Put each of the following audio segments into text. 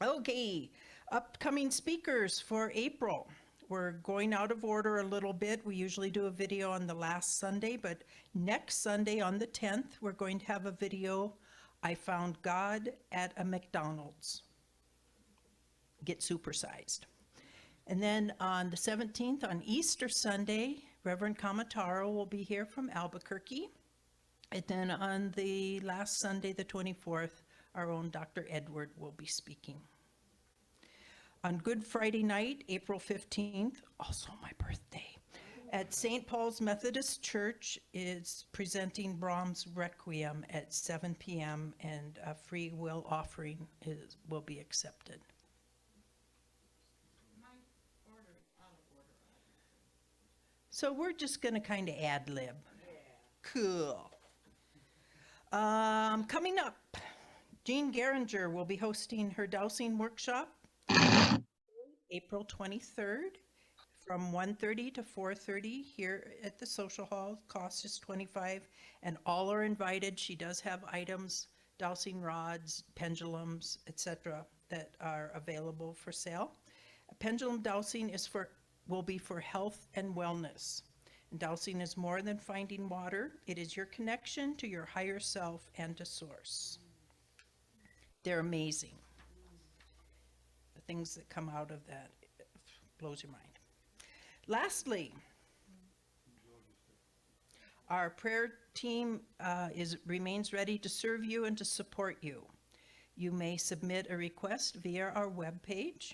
Okay, upcoming speakers for April. We're going out of order a little bit. We usually do a video on the last Sunday, but next Sunday on the 10th, we're going to have a video, I Found God at a McDonald's. Get supersized. And then on the 17th, on Easter Sunday, Reverend Kamataro will be here from Albuquerque. And then on the last Sunday, the 24th, our own Dr. Edward will be speaking. On Good Friday night, April 15th, also my birthday, at St. Paul's Methodist Church is presenting Brahms' Requiem at 7 p.m. and a free will offering will be accepted. So we're just going to kind of ad lib. Cool. Coming up, Jean Geringer will be hosting her Dowsing Workshop April 23rd from 1:30 to 4:30 here at the social hall. Cost is $25 and all are invited. She does have items, dowsing rods, pendulums, etc. that are available for sale. Pendulum dowsing will be for health and wellness. And dowsing is more than finding water. It is your connection to your higher self and to source. They're amazing. The things that come out of that blows your mind. Lastly, our prayer team remains ready to serve you and to support you. You may submit a request via our webpage.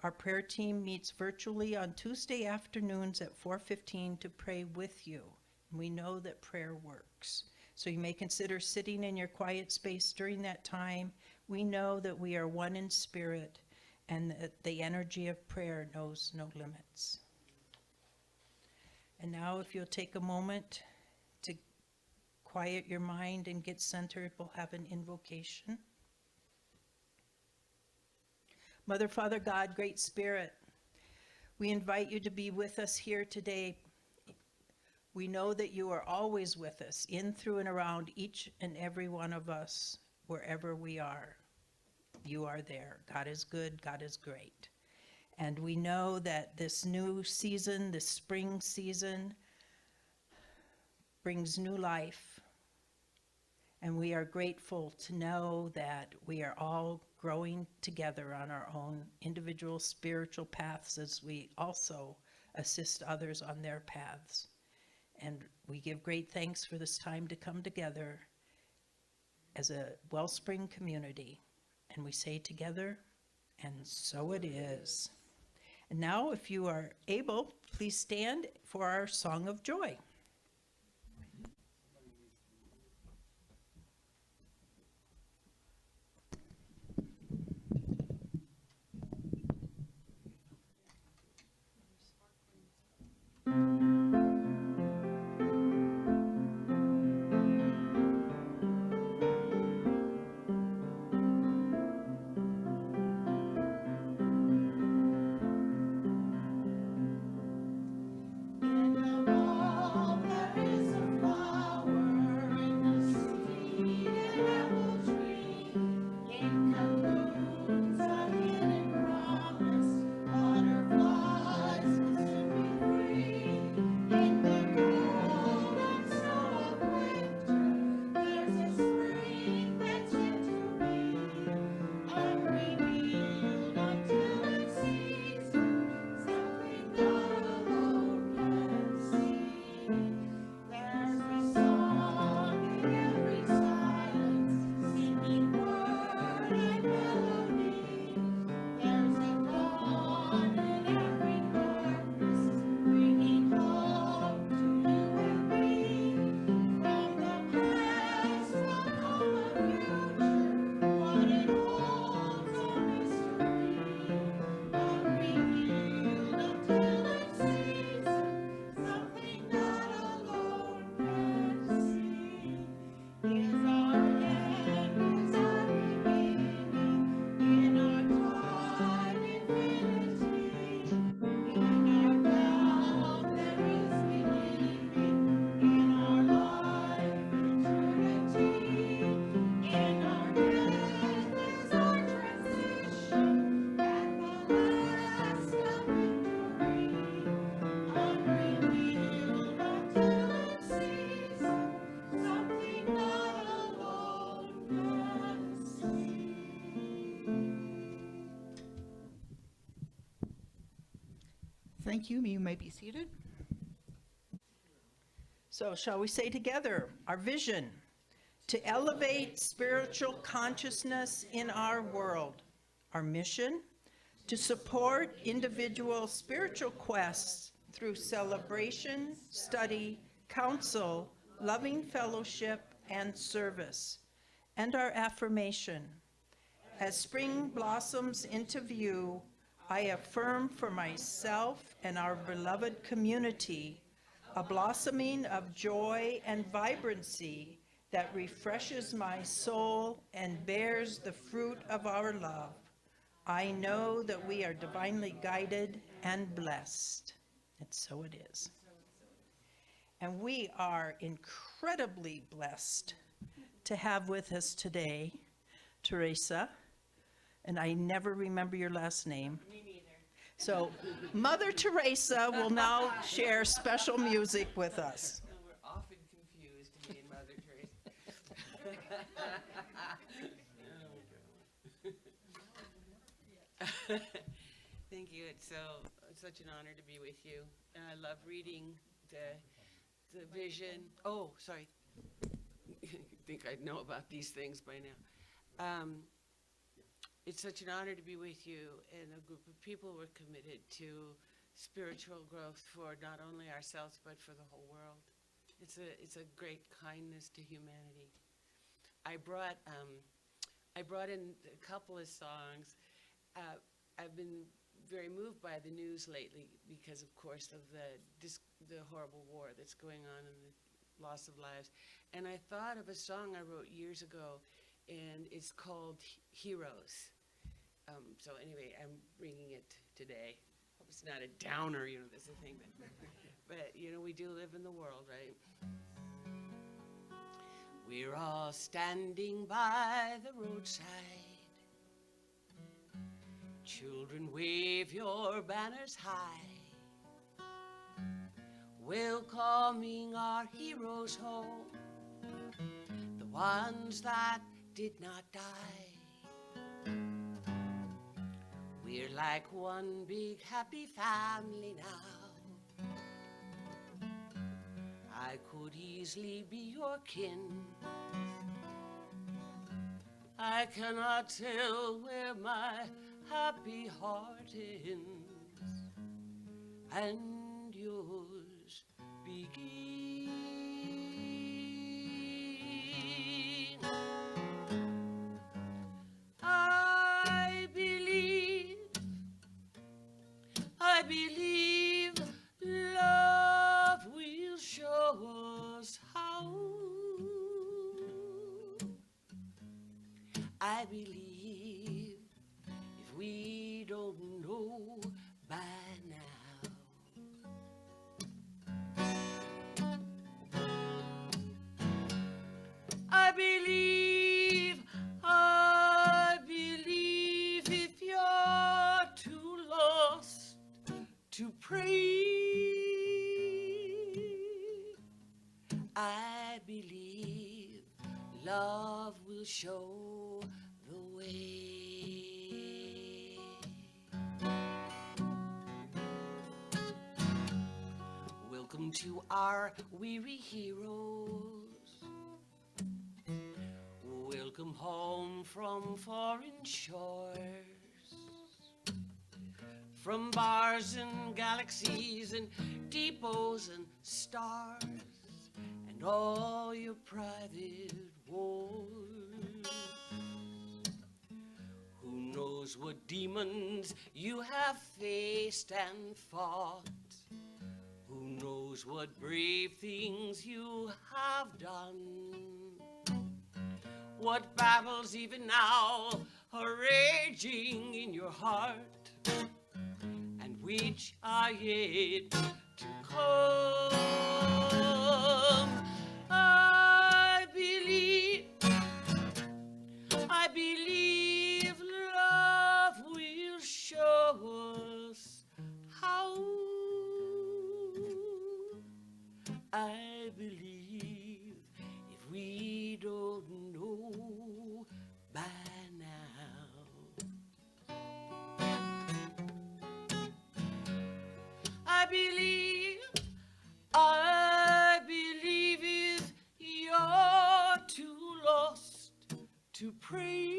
Our prayer team meets virtually on Tuesday afternoons at 4:15 to pray with you. We know that prayer works. So you may consider sitting in your quiet space during that time. We know that we are one in spirit and that the energy of prayer knows no limits. And now if you'll take a moment to quiet your mind and get centered, we'll have an invocation. Mother, Father, God, Great Spirit, we invite you to be with us here today. We know that you are always with us, in, through, and around each and every one of us, wherever we are. You are there. God is good. God is great. And we know that this new season, this spring season, brings new life. And we are grateful to know that we are all growing together on our own individual spiritual paths as we also assist others on their paths. And we give great thanks for this time to come together as a Wellspring community. And we say together, and so it is. And now, if you are able, please stand for our Song of Joy. In the Thank you. You may be seated. So shall we say together our vision? To elevate spiritual consciousness in our world. Our mission? To support individual spiritual quests through celebration, study, counsel, loving fellowship, and service. And our affirmation. As spring blossoms into view, I affirm for myself and our beloved community a blossoming of joy and vibrancy that refreshes my soul and bears the fruit of our love. I know that we are divinely guided and blessed. And so it is. And we are incredibly blessed to have with us today Teresa, and I never remember your last name. Me neither. So Mother Teresa will now share special music with us. No, we're often confused, me and Mother Teresa. Thank you. It's such an honor to be with you. And I love reading the vision. Oh, sorry. You'd think I'd know about these things by now. It's such an honor to be with you and a group of people we're committed to spiritual growth for not only ourselves but for the whole world. It's a great kindness to humanity. I brought in a couple of songs. I've been very moved by the news lately because, of course, of the horrible war that's going on and the loss of lives. And I thought of a song I wrote years ago, and it's called Heroes. So anyway, I'm bringing it today. Hope it's not a downer, that's the thing. But we do live in the world, right? We're all standing by the roadside. Children, wave your banners high. Welcoming our heroes home, the ones that did not die. We're like one big happy family now. I could easily be your kin. I cannot tell where my happy heart ends and yours begin. I believe love will show us how. I believe if we don't know by now. I believe if you're too lost to pray, I believe love will show the way. Welcome to our weary heroes. Welcome home from foreign shores. From bars and galaxies and depots and stars and all your private wars. Who knows what demons you have faced and fought? Who knows what brave things you have done? What battles even now are raging in your heart? Which are yet to come. I believe love will show us how. I believe if we don't know by now. to pray.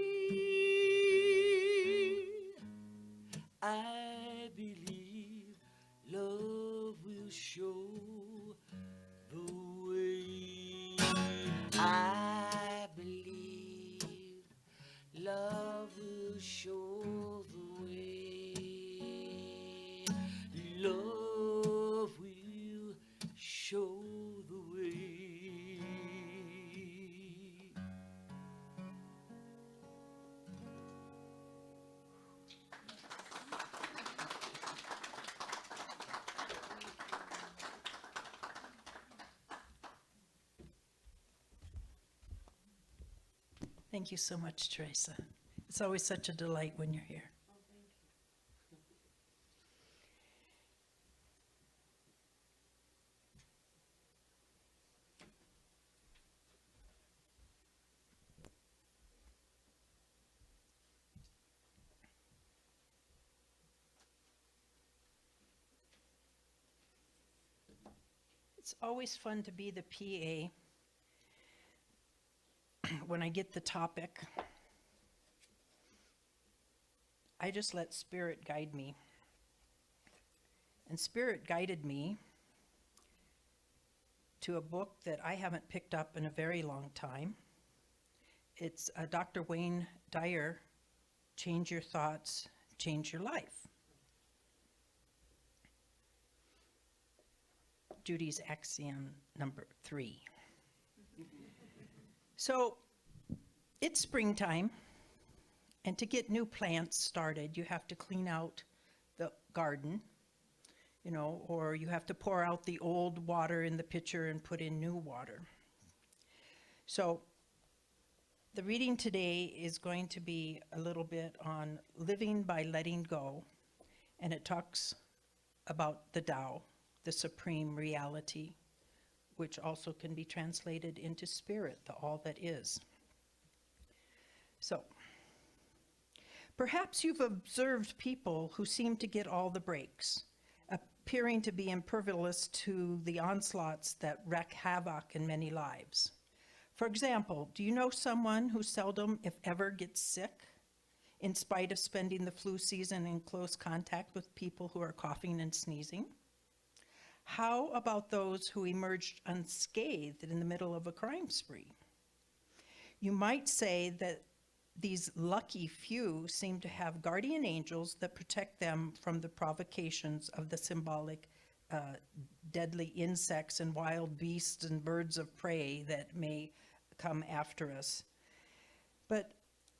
I believe love will show the way. I believe love will show the way. Love will show the way. Thank you so much, Teresa. It's always such a delight when you're here. It's always fun to be the PA when I get the topic. I just let Spirit guide me. And Spirit guided me to a book that I haven't picked up in a very long time. It's Dr. Wayne Dyer, Change Your Thoughts, Change Your Life. Judy's axiom number 3. So it's springtime, and to get new plants started, you have to clean out the garden, you know, or you have to pour out the old water in the pitcher and put in new water. So the reading today is going to be a little bit on living by letting go, and it talks about the Tao, the supreme reality, which also can be translated into spirit, the all that is. So, perhaps you've observed people who seem to get all the breaks, appearing to be impervious to the onslaughts that wreak havoc in many lives. For example, do you know someone who seldom, if ever, gets sick, in spite of spending the flu season in close contact with people who are coughing and sneezing? How about those who emerged unscathed in the middle of a crime spree? You might say that these lucky few seem to have guardian angels that protect them from the provocations of the symbolic deadly insects and wild beasts and birds of prey that may come after us. But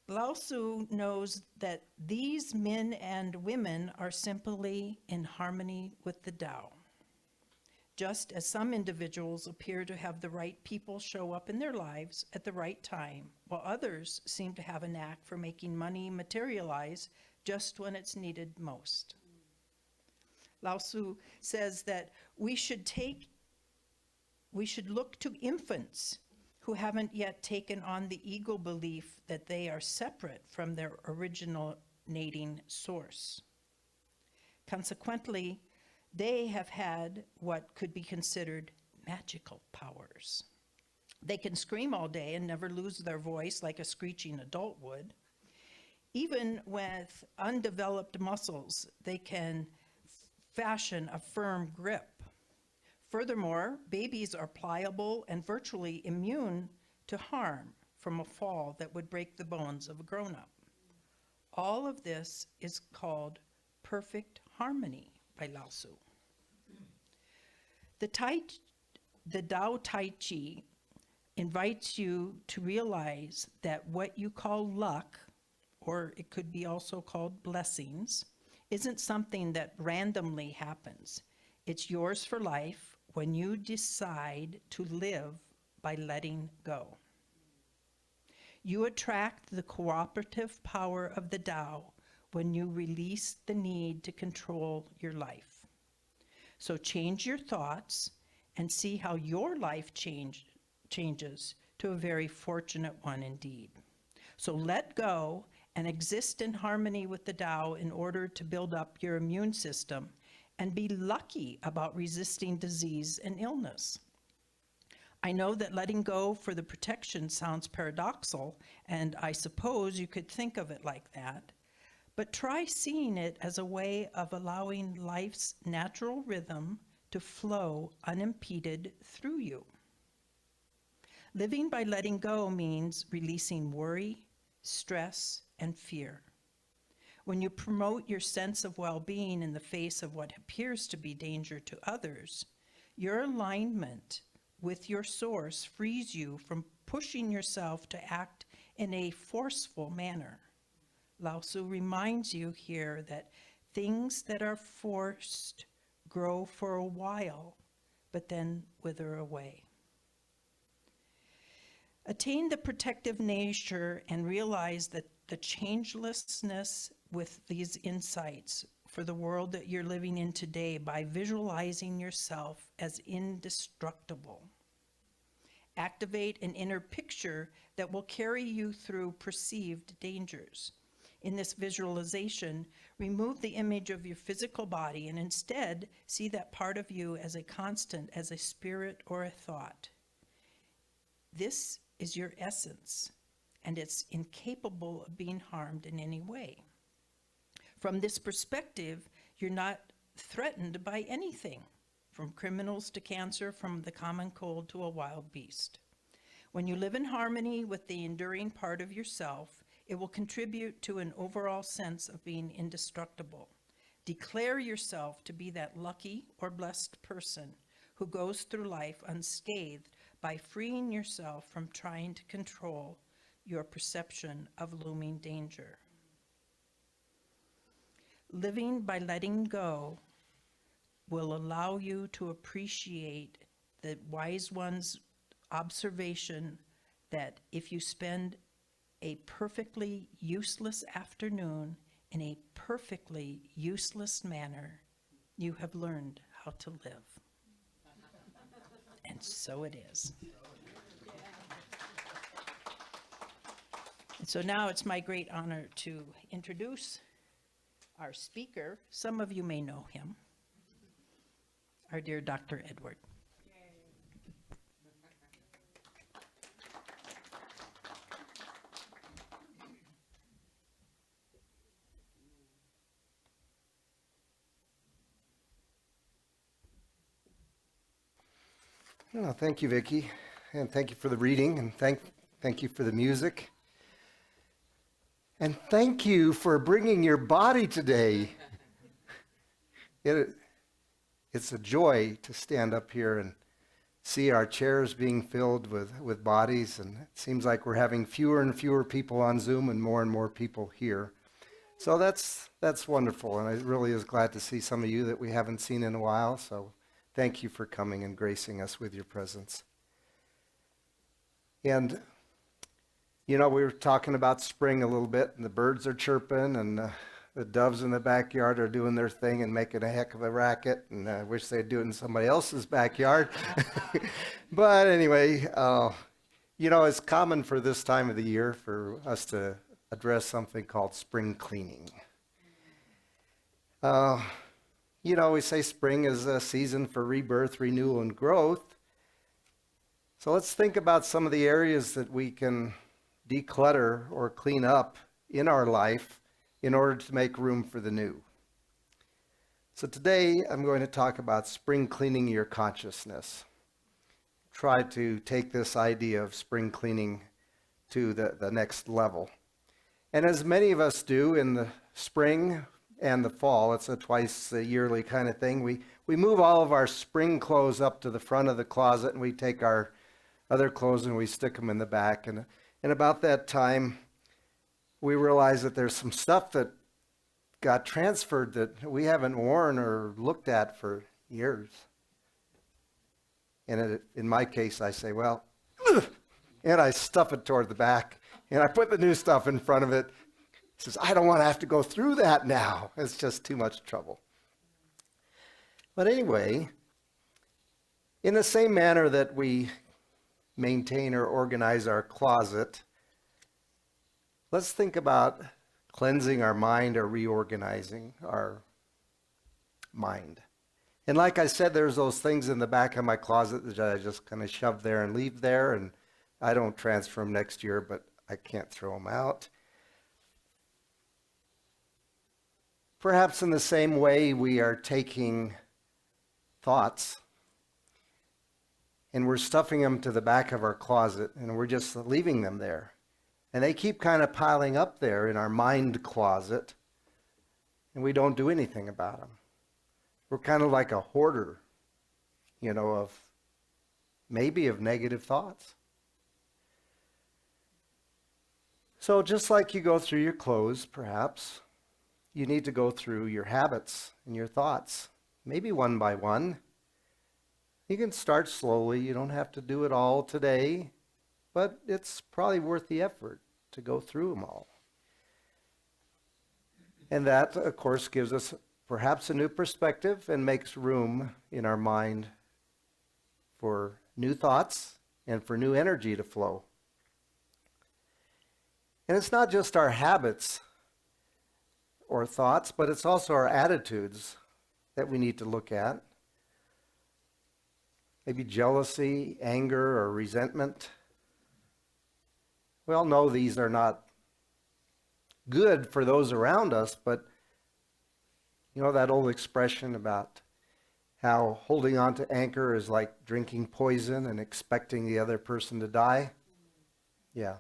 Lao Tzu knows that these men and women are simply in harmony with the Tao. Just as some individuals appear to have the right people show up in their lives at the right time, while others seem to have a knack for making money materialize just when it's needed most. Lao Tzu says that we should look to infants who haven't yet taken on the ego belief that they are separate from their originating source. Consequently, they have had what could be considered magical powers. They can scream all day and never lose their voice like a screeching adult would. Even with undeveloped muscles, they can fashion a firm grip. Furthermore, babies are pliable and virtually immune to harm from a fall that would break the bones of a grown-up. All of this is called perfect harmony by Lao Tzu. The Tao Tai Chi invites you to realize that what you call luck, or it could be also called blessings, isn't something that randomly happens. It's yours for life when you decide to live by letting go. You attract the cooperative power of the Tao when you release the need to control your life. So change your thoughts and see how your life changes to a very fortunate one indeed. So let go and exist in harmony with the Tao in order to build up your immune system and be lucky about resisting disease and illness. I know that letting go for the protection sounds paradoxical, and I suppose you could think of it like that. But try seeing it as a way of allowing life's natural rhythm to flow unimpeded through you. Living by letting go means releasing worry, stress, and fear. When you promote your sense of well-being in the face of what appears to be danger to others, your alignment with your source frees you from pushing yourself to act in a forceful manner. Lao Tzu reminds you here that things that are forced grow for a while, but then wither away. Attain the protective nature and realize that the changelessness with these insights for the world that you're living in today by visualizing yourself as indestructible. Activate an inner picture that will carry you through perceived dangers. In this visualization, remove the image of your physical body and instead see that part of you as a constant, as a spirit or a thought. This is your essence, and it's incapable of being harmed in any way. From this perspective, you're not threatened by anything, from criminals to cancer, from the common cold to a wild beast. When you live in harmony with the enduring part of yourself, it will contribute to an overall sense of being indestructible. Declare yourself to be that lucky or blessed person who goes through life unscathed by freeing yourself from trying to control your perception of looming danger. Living by letting go will allow you to appreciate the wise one's observation that if you spend a perfectly useless afternoon in a perfectly useless manner, you have learned how to live. And so it is. And so now it's my great honor to introduce our speaker. Some of you may know him, our dear Dr. Edward. Oh, thank you, Vicki, and thank you for the reading, and thank you for the music, and thank you for bringing your body today. It's a joy to stand up here and see our chairs being filled with bodies, and it seems like we're having fewer and fewer people on Zoom and more people here. So that's wonderful, and I really is glad to see some of you that we haven't seen in a while. So thank you for coming and gracing us with your presence. And, you know, we were talking about spring a little bit, and the birds are chirping, and the doves in the backyard are doing their thing and making a heck of a racket, and I wish they'd do it in somebody else's backyard. But anyway, you know, it's common for this time of the year for us to address something called spring cleaning. You know, we say spring is a season for rebirth, renewal, and growth. So let's think about some of the areas that we can declutter or clean up in our life in order to make room for the new. So today I'm going to talk about spring cleaning your consciousness. Try to take this idea of spring cleaning to the next level. And as many of us do in the spring and the fall, it's a twice a yearly kind of thing. We move all of our spring clothes up to the front of the closet, and we take our other clothes and we stick them in the back. And about that time, we realize that there's some stuff that got transferred that we haven't worn or looked at for years. And in my case, I say, well, ugh, and I stuff it toward the back, and I put the new stuff in front of it. It says, I don't want to have to go through that now. It's just too much trouble. But anyway, in the same manner that we maintain or organize our closet, let's think about cleansing our mind or reorganizing our mind. And like I said, there's those things in the back of my closet that I just kind of shove there and leave there, and I don't transfer them next year, but I can't throw them out. Perhaps in the same way, we are taking thoughts and we're stuffing them to the back of our closet and we're just leaving them there. And they keep kind of piling up there in our mind closet, and we don't do anything about them. We're kind of like a hoarder, of negative thoughts. So just like you go through your clothes, perhaps, you need to go through your habits and your thoughts, maybe one by one. You can start slowly. You don't have to do it all today, but it's probably worth the effort to go through them all. And that, of course, gives us perhaps a new perspective and makes room in our mind for new thoughts and for new energy to flow. And it's not just our habits or thoughts, but it's also our attitudes that we need to look at. Maybe jealousy, anger, or resentment. We all know these are not good for those around us, but that old expression about how holding on to anger is like drinking poison and expecting the other person to die? Yeah.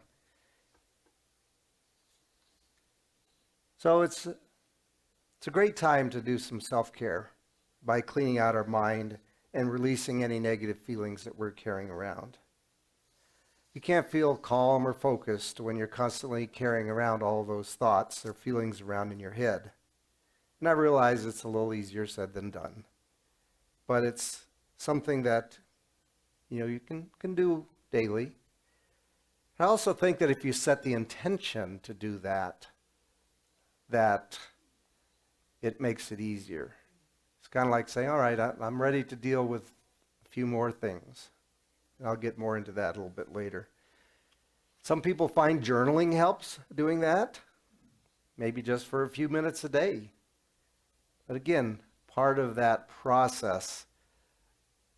So it's a great time to do some self-care by cleaning out our mind and releasing any negative feelings that we're carrying around. You can't feel calm or focused when you're constantly carrying around all those thoughts or feelings around in your head. And I realize it's a little easier said than done. But it's something that, you can do daily. I also think that if you set the intention to do that it makes it easier. It's kind of like saying, all right, I'm ready to deal with a few more things. And I'll get more into that a little bit later. Some people find journaling helps doing that, maybe just for a few minutes a day. But again, part of that process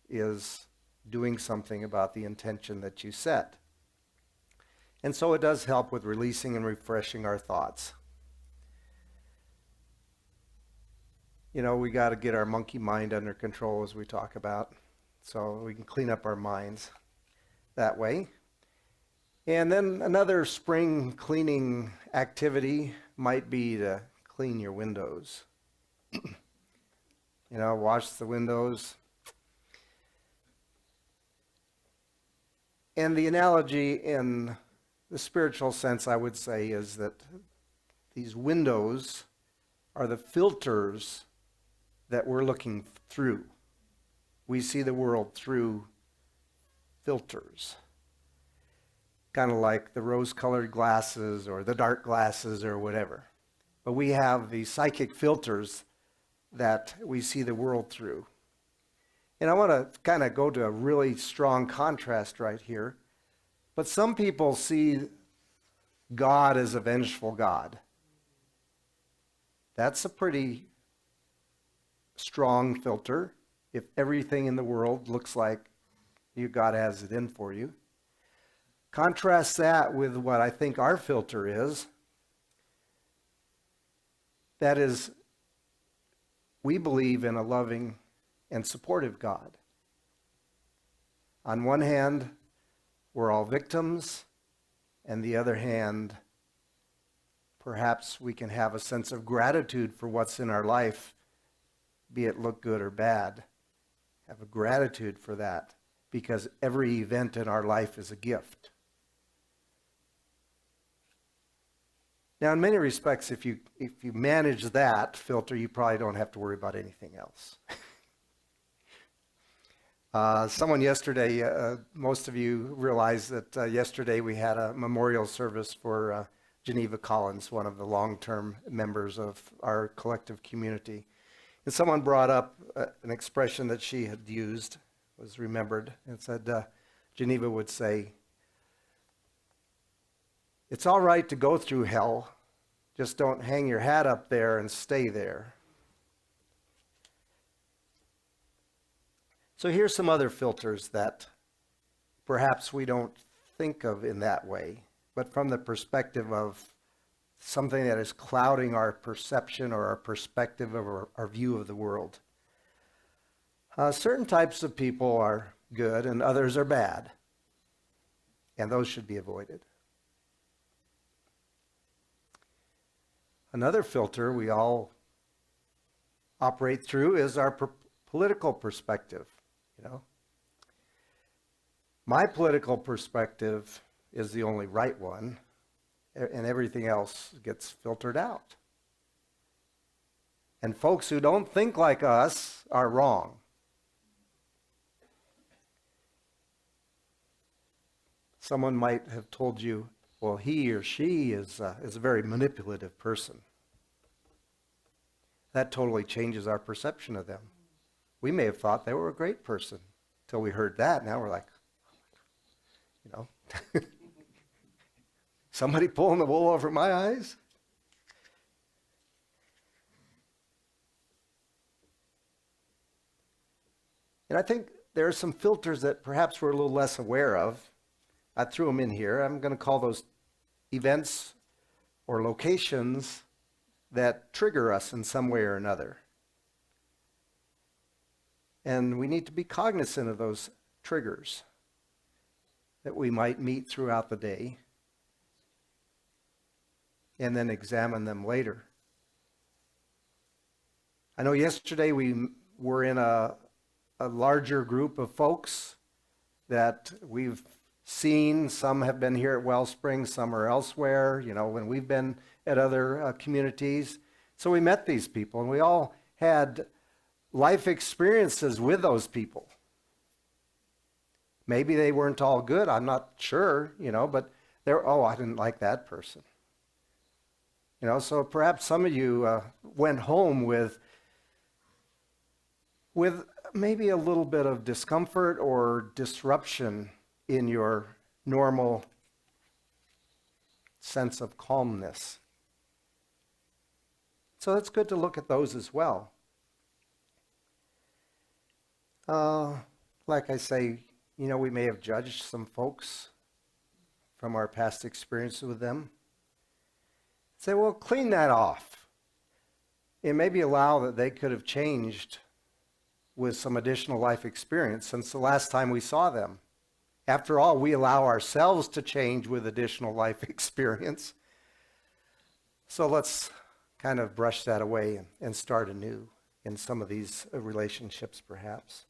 is doing something about the intention that you set. And so it does help with releasing and refreshing our thoughts. We got to get our monkey mind under control, as we talk about, so we can clean up our minds that way. And then another spring cleaning activity might be to clean your windows. Wash the windows. And the analogy in the spiritual sense, I would say, is that these windows are the filters that we're looking through. We see the world through filters. Kind of like the rose-colored glasses or the dark glasses or whatever. But we have these psychic filters that we see the world through. And I want to kind of go to a really strong contrast right here. But some people see God as a vengeful God. That's a pretty strong filter if everything in the world looks like God has it in for you. Contrast that with what I think our filter is. That is, we believe in a loving and supportive God. On one hand, we're all victims, and the other hand, perhaps we can have a sense of gratitude for what's in our life, be it look good or bad. Have a gratitude for that, because every event in our life is a gift. Now, in many respects, if you manage that filter, you probably don't have to worry about anything else. Someone yesterday, most of you realize that yesterday we had a memorial service for Geneva Collins, one of the long-term members of our collective community. And someone brought up an expression that she had used, was remembered, and said, Geneva would say, "It's all right to go through hell, just don't hang your hat up there and stay there." So here's some other filters that perhaps we don't think of in that way, but from the perspective of something that is clouding our perception or our perspective or our view of the world. Certain types of people are good and others are bad, and those should be avoided. Another filter we all operate through is our political perspective. My political perspective is the only right one, and everything else gets filtered out. And folks who don't think like us are wrong. Someone might have told you, well, he or she is a very manipulative person. That totally changes our perception of them. We may have thought they were a great person until we heard that. Now we're like, somebody pulling the wool over my eyes? And I think there are some filters that perhaps we're a little less aware of. I threw them in here. I'm going to call those events or locations that trigger us in some way or another. And we need to be cognizant of those triggers that we might meet throughout the day and then examine them later. I know yesterday we were in a larger group of folks that we've seen. Some have been here at Wellspring, some are elsewhere, when we've been at other communities. So we met these people and we all had life experiences with those people. Maybe they weren't all good, I'm not sure, but they're, I didn't like that person. So perhaps some of you went home with maybe a little bit of discomfort or disruption in your normal sense of calmness. So it's good to look at those as well. Like I say, we may have judged some folks from our past experiences with them. Say, well, clean that off. And maybe allow that they could have changed with some additional life experience since the last time we saw them. After all, we allow ourselves to change with additional life experience. So let's kind of brush that away and start anew in some of these relationships, perhaps.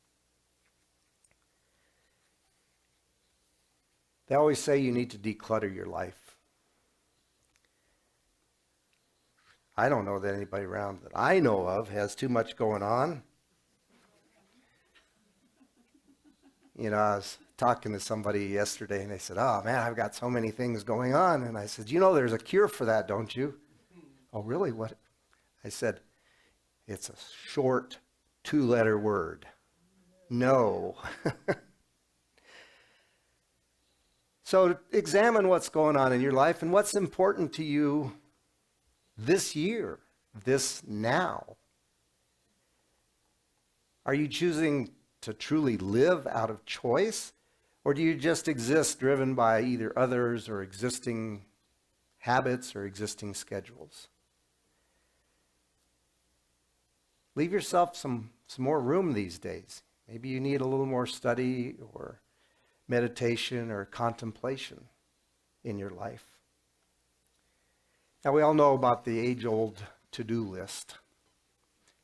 They always say you need to declutter your life. I don't know that anybody around that I know of has too much going on. I was talking to somebody yesterday and they said, oh man, I've got so many things going on. And I said, there's a cure for that, don't you? Oh, really? What? I said, it's a short 2-letter word. No. So examine what's going on in your life and what's important to you this year, this now. Are you choosing to truly live out of choice? Or do you just exist driven by either others or existing habits or existing schedules? Leave yourself some more room these days. Maybe you need a little more study or meditation or contemplation in your life. Now, we all know about the age-old to-do list.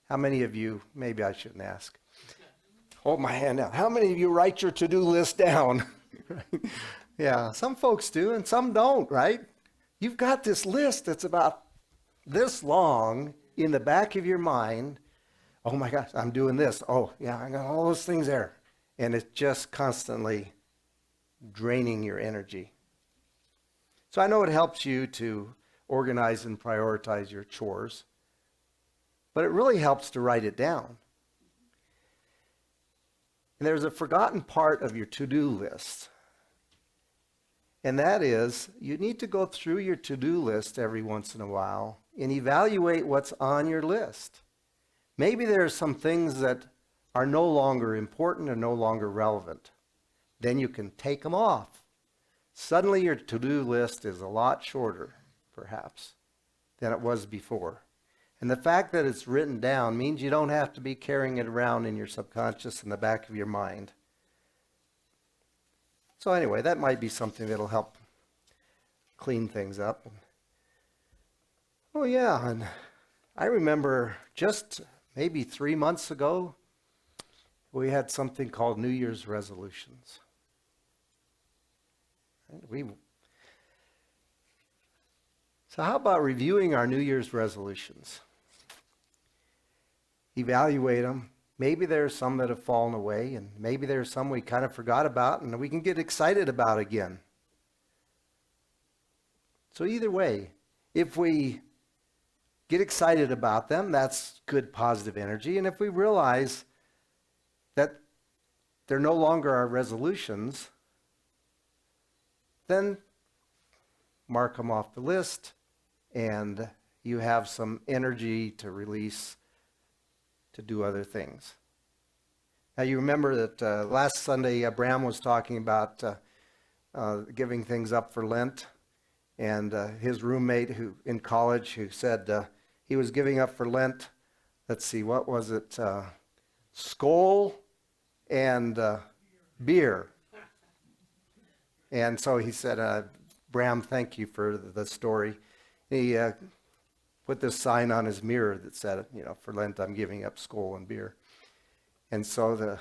How many of you, maybe I shouldn't ask, hold my hand out. How many of you write your to-do list down? Yeah, some folks do and some don't, right? You've got this list that's about this long in the back of your mind. Oh my gosh, I'm doing this. Oh yeah, I got all those things there. And it's just constantly draining your energy. So I know it helps you to organize and prioritize your chores, but it really helps to write it down. And there's a forgotten part of your to-do list. And that is, you need to go through your to-do list every once in a while and evaluate what's on your list. Maybe there are some things that are no longer important or no longer relevant. Then you can take them off. Suddenly your to-do list is a lot shorter, perhaps, than it was before. And the fact that it's written down means you don't have to be carrying it around in your subconscious in the back of your mind. So anyway, that might be something that'll help clean things up. Oh yeah, and I remember just maybe 3 months ago, we had something called New Year's resolutions. So how about reviewing our New Year's resolutions? Evaluate them. Maybe there's some that have fallen away, and maybe there's some we kind of forgot about and we can get excited about again. So either way, if we get excited about them, that's good positive energy. And if we realize that they're no longer our resolutions, then mark them off the list, and you have some energy to release to do other things. Now you remember that last Sunday Bram was talking about giving things up for Lent, and his roommate who in college who said he was giving up for Lent, let's see, what was it? Skol and beer. And so he said, Bram, thank you for the story. He put this sign on his mirror that said, for Lent I'm giving up Skol and beer. And so the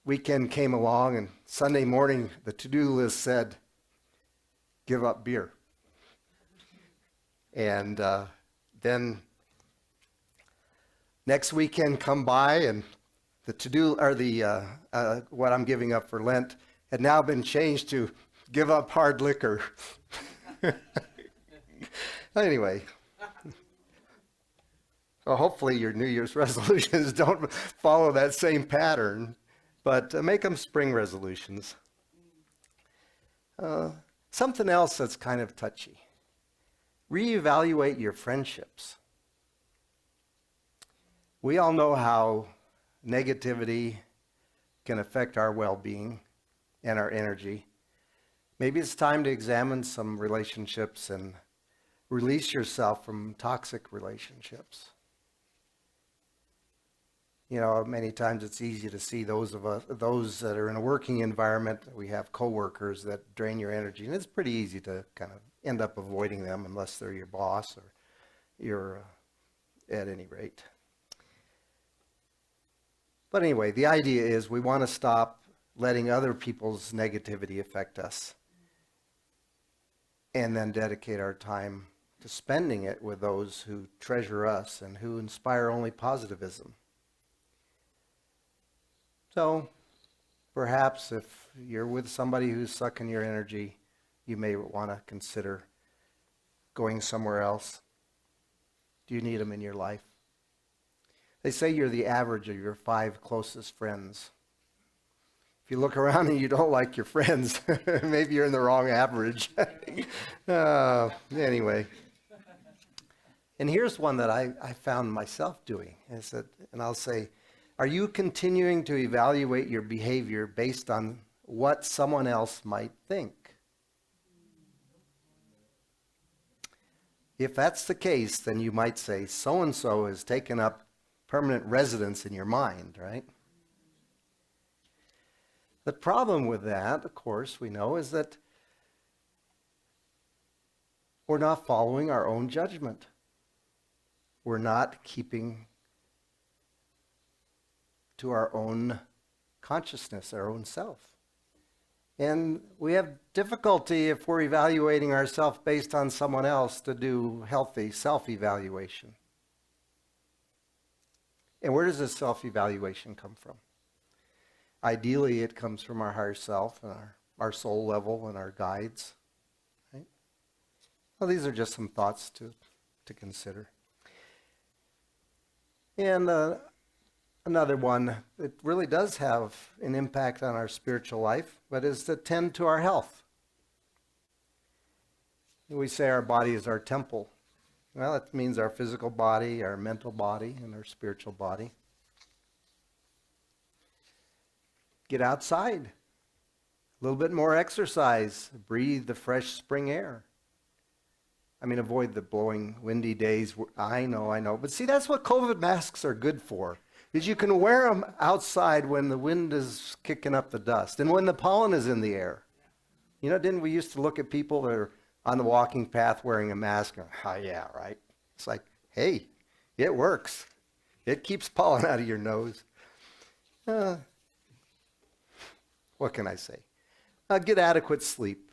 weekend came along, and Sunday morning the to-do list said, give up beer. And then next weekend come by, and the to-do, or the what I'm giving up for Lent had now been changed to give up hard liquor. Anyway, so hopefully your New Year's resolutions don't follow that same pattern, but make them spring resolutions. Something else that's kind of touchy. Reevaluate your friendships. We all know how negativity can affect our well-being and our energy. Maybe it's time to examine some relationships and release yourself from toxic relationships. Many times it's easy to see those that are in a working environment. We have coworkers that drain your energy, and it's pretty easy to kind of end up avoiding them unless they're your boss or you're at any rate. But anyway, the idea is we want to stop letting other people's negativity affect us, and then dedicate our time to spending it with those who treasure us and who inspire only positivism. So perhaps if you're with somebody who's sucking your energy, you may want to consider going somewhere else. Do you need them in your life? They say you're the average of your 5 closest friends. If you look around and you don't like your friends, maybe you're in the wrong average. Anyway. And here's one that I found myself doing. And I'll say, are you continuing to evaluate your behavior based on what someone else might think? If that's the case, then you might say, so-and-so has taken up permanent residence in your mind, right? The problem with that, of course, we know, is that we're not following our own judgment. We're not keeping to our own consciousness, our own self. And we have difficulty if we're evaluating ourselves based on someone else to do healthy self-evaluation. And where does this self-evaluation come from? Ideally, it comes from our higher self and our soul level and our guides. Right? Well, these are just some thoughts to consider. And another one that really does have an impact on our spiritual life, but is to tend to our health. We say our body is our temple. Well, it means our physical body, our mental body, and our spiritual body. get outside. A little bit more exercise. Breathe the fresh spring air. I mean, avoid the blowing, windy days. I know. But see, that's what COVID masks are good for, is you can wear them outside when the wind is kicking up the dust and when the pollen is in the air. You know, didn't we used to look at people that are on the walking path wearing a mask? And, oh, yeah, right. It's like, hey, it works. It keeps pollen out of your nose. What can I say? Get adequate sleep.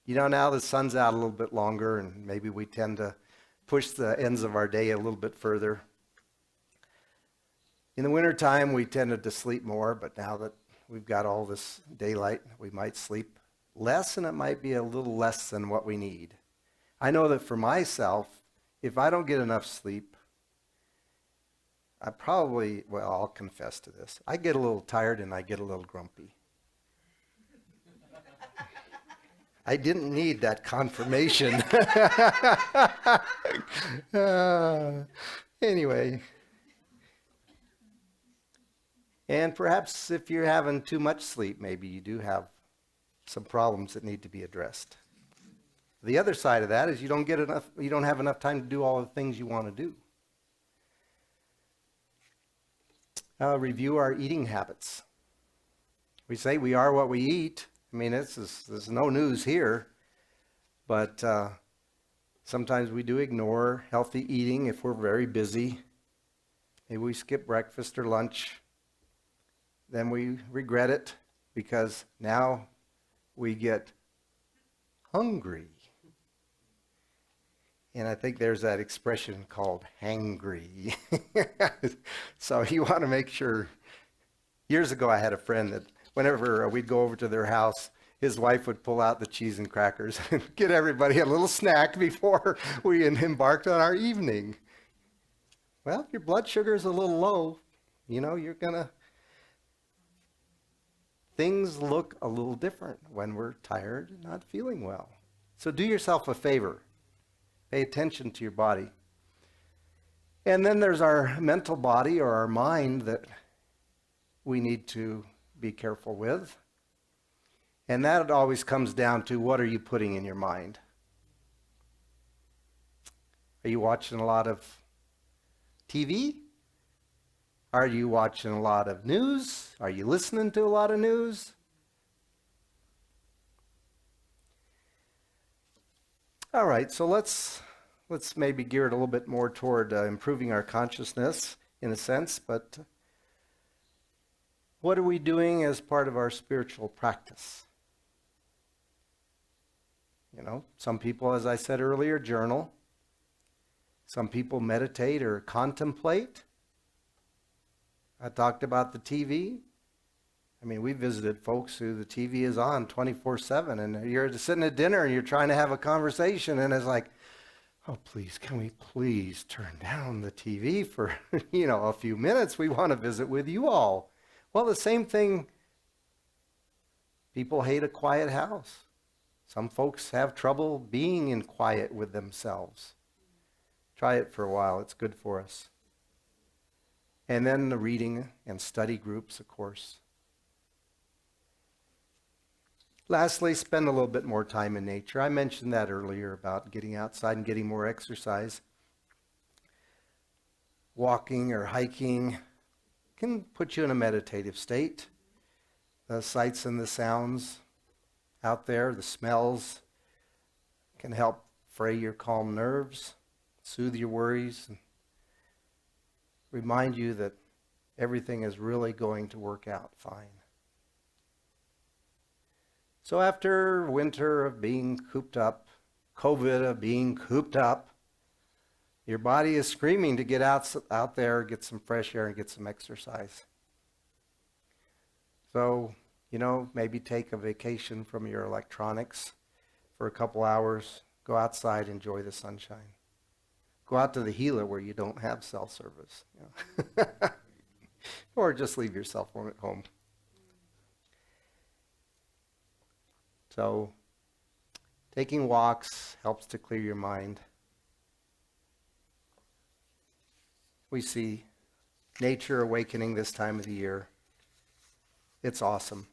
You know, now the sun's out a little bit longer, and maybe we tend to push the ends of our day a little bit further. In the wintertime, we tended to sleep more, but now that we've got all this daylight, we might sleep less, and it might be a little less than what we need. I know that for myself, if I don't get enough sleep, I'll confess to this. I get a little tired and I get a little grumpy. I didn't need that confirmation. Anyway. And perhaps if you're having too much sleep, maybe you do have some problems that need to be addressed. The other side of that is you don't have enough time to do all the things you want to do. Review our eating habits. We say we are what we eat. I mean, there's no news here, but sometimes we do ignore healthy eating if we're very busy. Maybe we skip breakfast or lunch. Then we regret it because now we get hungry. And I think there's that expression called hangry. So you want to make sure. Years ago, I had a friend that whenever we'd go over to their house, his wife would pull out the cheese and crackers and get everybody a little snack before we embarked on our evening. Well, if your blood sugar is a little low, you know, things look a little different when we're tired and not feeling well. So do yourself a favor. Pay attention to your body. And then there's our mental body or our mind that we need to be careful with. And that always comes down to, what are you putting in your mind? Are you watching a lot of TV? Are you watching a lot of news? Are you listening to a lot of news? All right, so let's maybe gear it a little bit more toward improving our consciousness in a sense, but what are we doing as part of our spiritual practice? You know, some people, as I said earlier, journal. Some people meditate or contemplate. I talked about the TV. I mean, we visited folks who the TV is on 24/7, and you're sitting at dinner and you're trying to have a conversation, and it's like, oh, please, can we please turn down the TV for, a few minutes? We want to visit with you all. Well, the same thing, people hate a quiet house. Some folks have trouble being in quiet with themselves. Try it for a while. It's good for us. And then the reading and study groups, of course. Lastly, spend a little bit more time in nature. I mentioned that earlier about getting outside and getting more exercise. Walking or hiking can put you in a meditative state. The sights and the sounds out there, the smells, can help fray your calm nerves, soothe your worries, and remind you that everything is really going to work out fine. So after winter of being cooped up, COVID of being cooped up, your body is screaming to get out there, get some fresh air, and get some exercise. So, maybe take a vacation from your electronics for a couple hours. Go outside, enjoy the sunshine. Go out to the Gila where you don't have cell service. Or just leave your cell phone at home. So, taking walks helps to clear your mind. We see nature awakening this time of the year. It's awesome.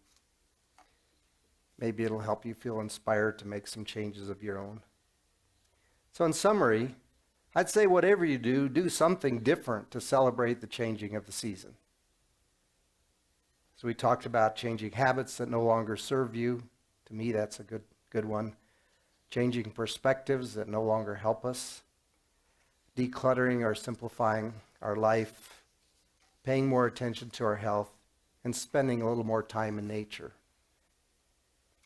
Maybe it'll help you feel inspired to make some changes of your own. So in summary, I'd say whatever you do, do something different to celebrate the changing of the season. So we talked about changing habits that no longer serve you. To me, that's a good one. Changing perspectives that no longer help us. Decluttering or simplifying our life. Paying more attention to our health. And spending a little more time in nature.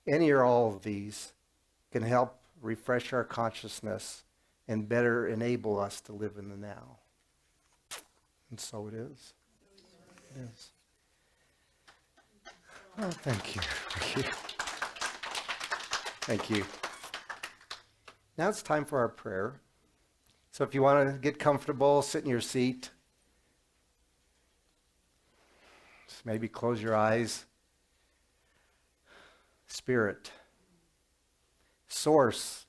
Any or all of these can help refresh our consciousness and better enable us to live in the now. And so it is. It is. Oh, thank you. Thank you. Thank you. Now it's time for our prayer. So if you want to get comfortable, sit in your seat. Just maybe close your eyes. Spirit, source,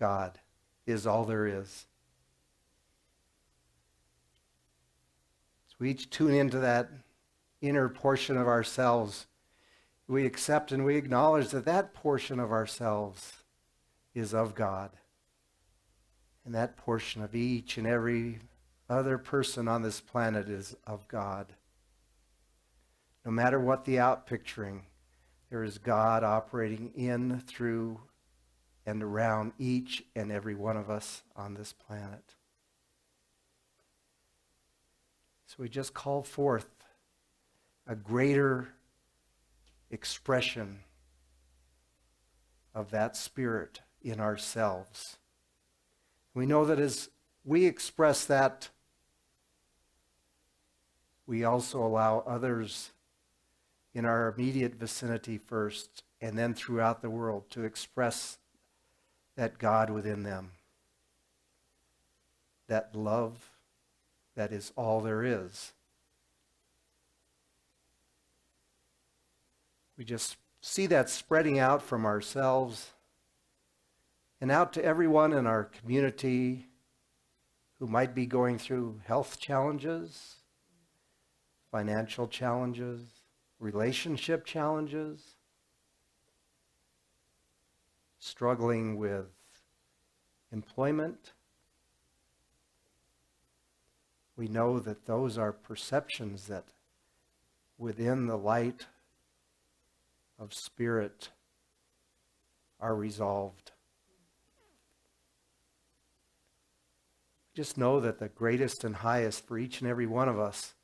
God is all there is. So we each tune into that inner portion of ourselves. We accept and we acknowledge that that portion of ourselves is of God. And that portion of each and every other person on this planet is of God. No matter what the outpicturing, there is God operating in, through, and around each and every one of us on this planet. So we just call forth a greater expression of that spirit in ourselves. We know that as we express that, we also allow others in our immediate vicinity first, and then throughout the world, to express that God within them. That love that is all there is. We just see that spreading out from ourselves and out to everyone in our community who might be going through health challenges, financial challenges, relationship challenges, struggling with employment. We know that those are perceptions that within the light of spirit are resolved. Just know that the greatest and highest for each and every one of us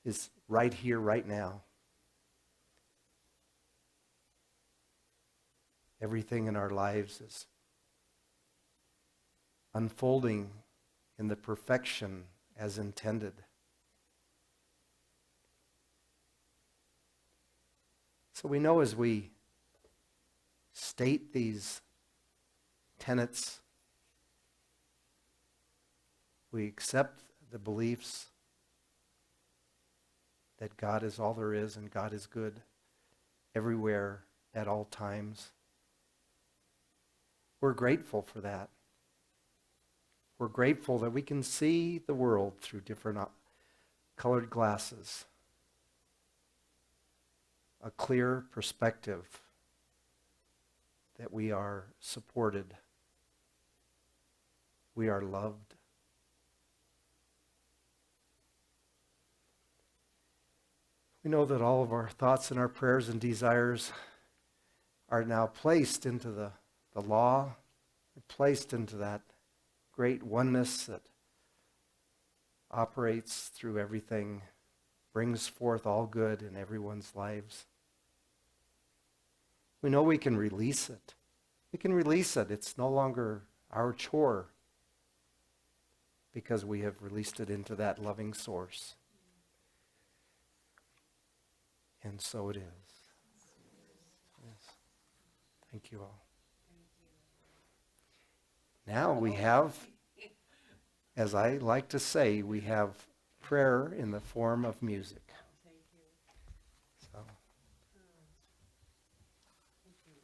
is right here, right now. Everything in our lives is unfolding in the perfection as intended. So we know as we state these tenets, we accept the beliefs that God is all there is and God is good everywhere at all times. We're grateful for that. We're grateful that we can see the world through different colored glasses. A clear perspective that we are supported. We are loved. We know that all of our thoughts and our prayers and desires are now placed into the law, placed into that great oneness that operates through everything, brings forth all good in everyone's lives. We know we can release it. We can release it. It's no longer our chore because we have released it into that loving source. And so it is. Yes. Thank you all. Now we have, as I like to say, we have prayer in the form of music. Thank you. So, Thank you.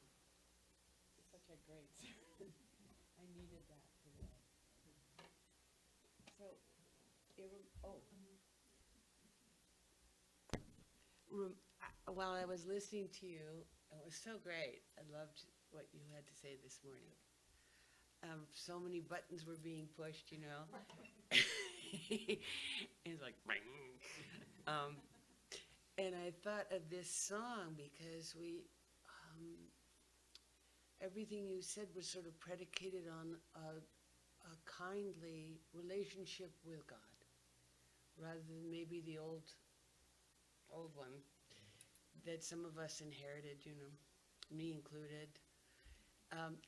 Such a great sermon. I needed that today. So, while I was listening to you, it was so great. I loved what you had to say this morning. So many buttons were being pushed, you know. It's like, bang. And I thought of this song because everything you said was sort of predicated on a kindly relationship with God, rather than maybe the old one that some of us inherited, you know, me included.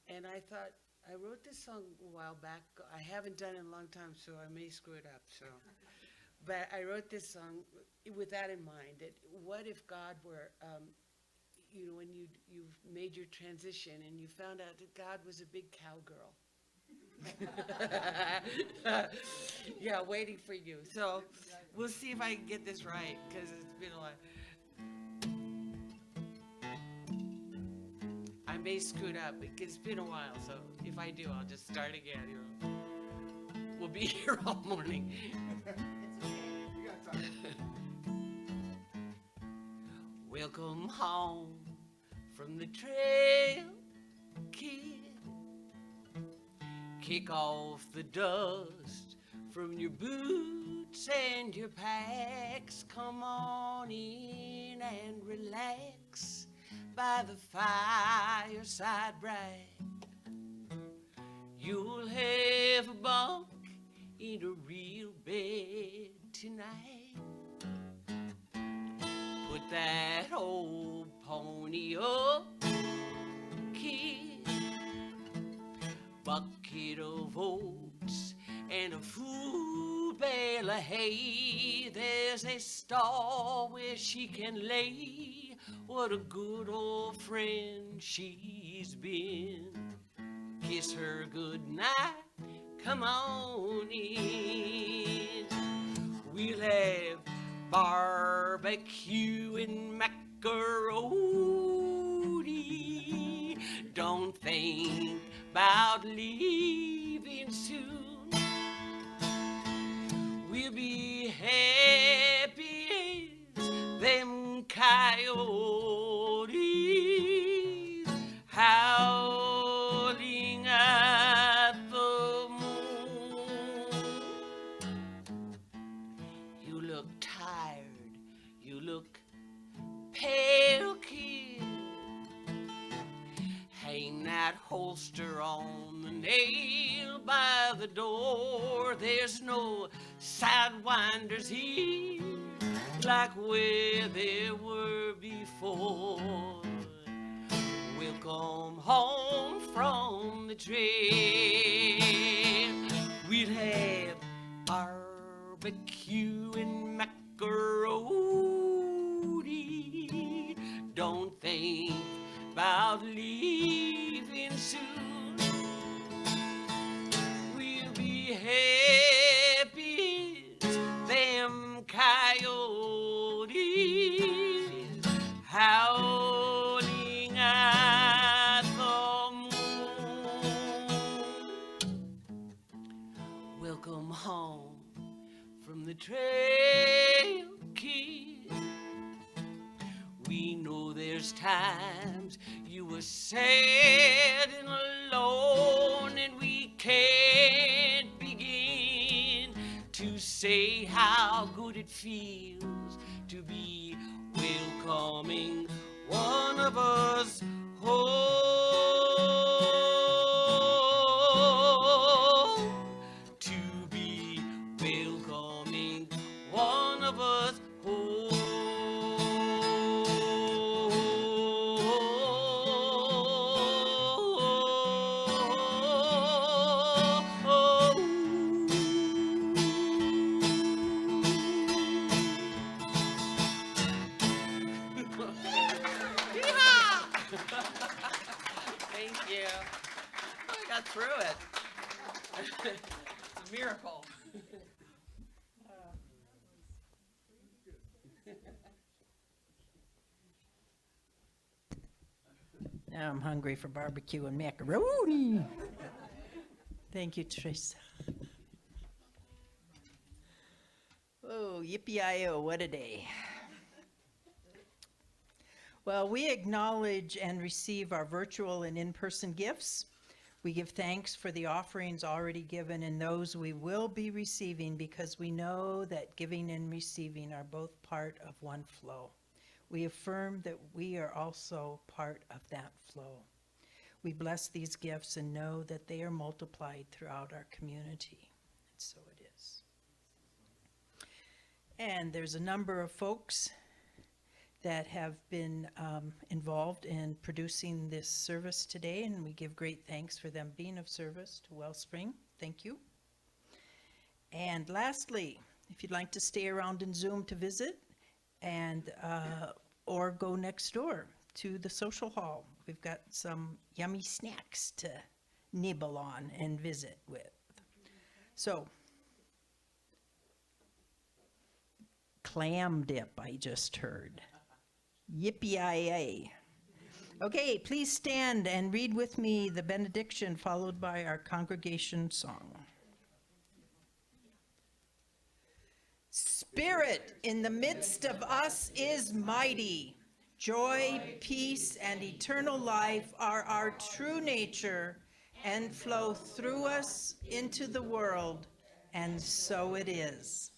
And I thought, I wrote this song a while back. I haven't done it in a long time, so I may screw it up. So, but I wrote this song with that in mind. That what if God were, you know, when you've made your transition and you found out that God was a big cowgirl. Yeah, waiting for you. So we'll see if I can get this right, because it's been a while. I may screw it up because it's been a while, so if I do, I'll just start again. You know. We'll be here all morning. Welcome home from the trail, kid. Kick off the dust from your boots and your packs. Come on in and relax by the fireside bright. You'll have a bunk in a real bed tonight. Put that old pony up, kid. Bucket of oats and a full bale of hay. There's a stall where she can lay. What a good old friend she's been. Kiss her good night, come on in. We'll have barbecue and macaroni. Don't think about leaving soon. We'll be happy as them coyotes howling at the moon. You look tired, you look pale, kid. Hang that holster on the nail by the door. There's no sidewinders here like where there were before. We'll come home from the trail. We'll have barbecue and macaroni. Don't think about leaving soon. We'll be happy as them coyotes howling at the moon. Welcome home from the trail, kid. We know there's times you were sad and alone, and we can't begin to say how good it feels to be welcoming one of us home. To be welcoming one of us home. Thank you. I got through it. It's a miracle. Now I'm hungry for barbecue and macaroni. Thank you, Teresa. Oh, yippee-i-oh, what a day. Well, we acknowledge and receive our virtual and in-person gifts. We give thanks for the offerings already given and those we will be receiving because we know that giving and receiving are both part of one flow. We affirm that we are also part of that flow. We bless these gifts and know that they are multiplied throughout our community. And so it is. And there's a number of folks that have been involved in producing this service today, and we give great thanks for them being of service to Wellspring. Thank you. And lastly, if you'd like to stay around in Zoom to visit and or go next door to the social hall, we've got some yummy snacks to nibble on and visit with. So, clam dip, I just heard. Yippee-yi-yay. Okay, please stand and read with me the benediction followed by our congregation song. Spirit in the midst of us is mighty. Joy, peace, and eternal life are our true nature and flow through us into the world, and so it is.